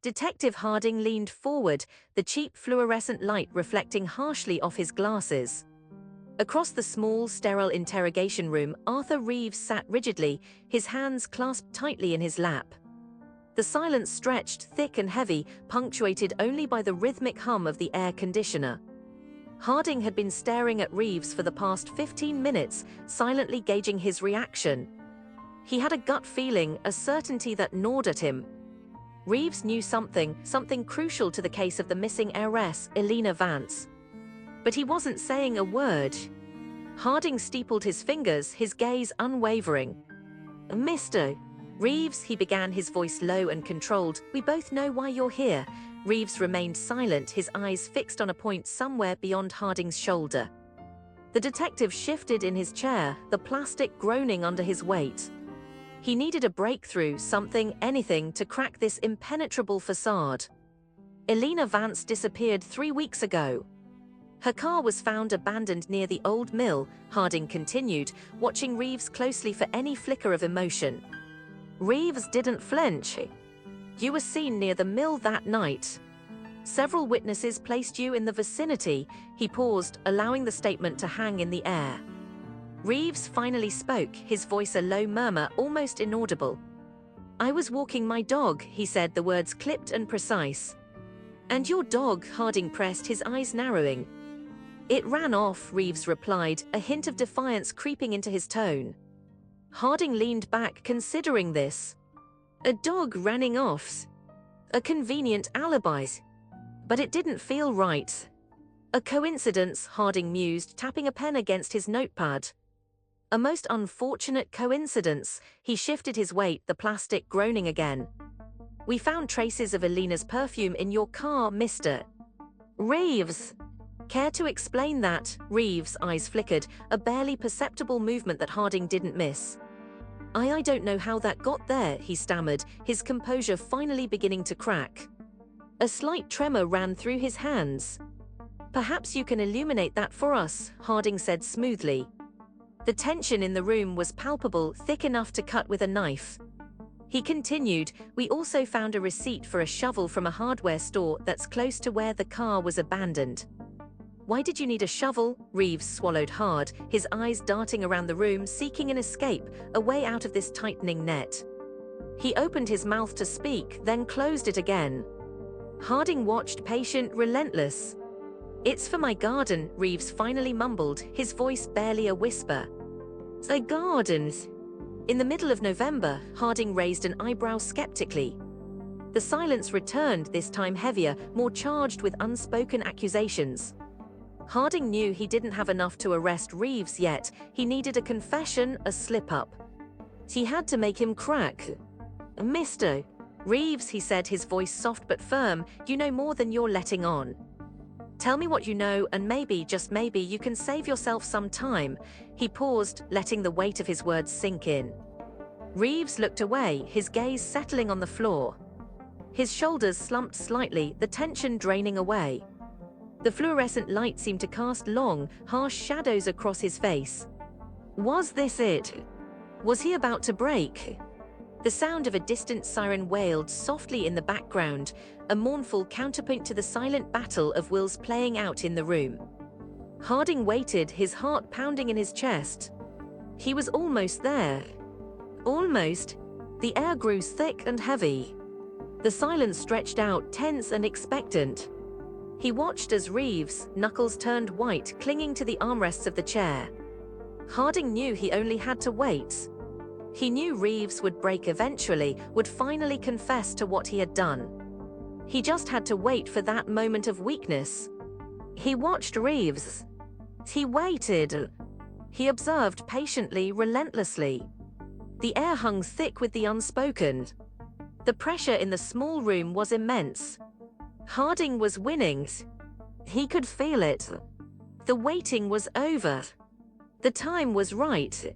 Detective Harding leaned forward, the cheap fluorescent light reflecting harshly off his glasses. Across the small, sterile interrogation room, Arthur Reeves sat rigidly, his hands clasped tightly in his lap. The silence stretched, thick and heavy, punctuated only by the rhythmic hum of the air conditioner. Harding had been staring at Reeves for the past 15 minutes, silently gauging his reaction. He had a gut feeling, a certainty that gnawed at him. Reeves knew something crucial to the case of the missing heiress, Elena Vance. But he wasn't saying a word. Harding steepled his fingers, his gaze unwavering. "Mr. Reeves," he began, his voice low and controlled, "we both know why you're here." Reeves remained silent, his eyes fixed on a point somewhere beyond Harding's shoulder. The detective shifted in his chair, the plastic groaning under his weight. He needed a breakthrough, something, anything, to crack this impenetrable facade. Elena Vance disappeared 3 weeks ago. Her car was found abandoned near the old mill, Harding continued, watching Reeves closely for any flicker of emotion. Reeves didn't flinch. "You were seen near the mill that night. Several witnesses placed you in the vicinity." He paused, allowing the statement to hang in the air. Reeves finally spoke, his voice a low murmur, almost inaudible. "I was walking my dog," he said, the words clipped and precise. "And your dog?" Harding pressed, his eyes narrowing. "It ran off," Reeves replied, a hint of defiance creeping into his tone. Harding leaned back, considering this. A dog running off. A convenient alibi. But it didn't feel right. A coincidence, Harding mused, tapping a pen against his notepad. A most unfortunate coincidence. He shifted his weight, the plastic groaning again. "We found traces of Elena's perfume in your car, Mr. Reeves." "Care to explain that?" Reeves' eyes flickered, a barely perceptible movement that Harding didn't miss. I don't know how that got there," he stammered, his composure finally beginning to crack. A slight tremor ran through his hands. "Perhaps you can illuminate that for us," Harding said smoothly. The tension in the room was palpable, thick enough to cut with a knife. He continued, "We also found a receipt for a shovel from a hardware store that's close to where the car was abandoned." "Why did you need a shovel?" Reeves swallowed hard, his eyes darting around the room, seeking an escape, a way out of this tightening net. He opened his mouth to speak, then closed it again. Harding watched, patient, relentless. "It's for my garden," Reeves finally mumbled, his voice barely a whisper. "The gardens?" In the middle of November, Harding raised an eyebrow skeptically. The silence returned, this time heavier, more charged with unspoken accusations. Harding knew he didn't have enough to arrest Reeves yet. He needed a confession, a slip-up. He had to make him crack. "Mr. Reeves," he said, his voice soft but firm, "you know more than you're letting on. Tell me what you know, and maybe, just maybe, you can save yourself some time." He paused, letting the weight of his words sink in. Reeves looked away, his gaze settling on the floor. His shoulders slumped slightly, the tension draining away. The fluorescent light seemed to cast long, harsh shadows across his face. Was this it? Was he about to break? The sound of a distant siren wailed softly in the background, a mournful counterpoint to the silent battle of wills playing out in the room. Harding waited, his heart pounding in his chest. He was almost there. Almost. The air grew thick and heavy. The silence stretched out, tense and expectant. He watched as Reeves, knuckles turned white, clinging to the armrests of the chair. Harding knew he only had to wait. He knew Reeves would break eventually, would finally confess to what he had done. He just had to wait for that moment of weakness. He watched Reeves. He waited. He observed patiently, relentlessly. The air hung thick with the unspoken. The pressure in the small room was immense. Harding was winning. He could feel it. The waiting was over. The time was right.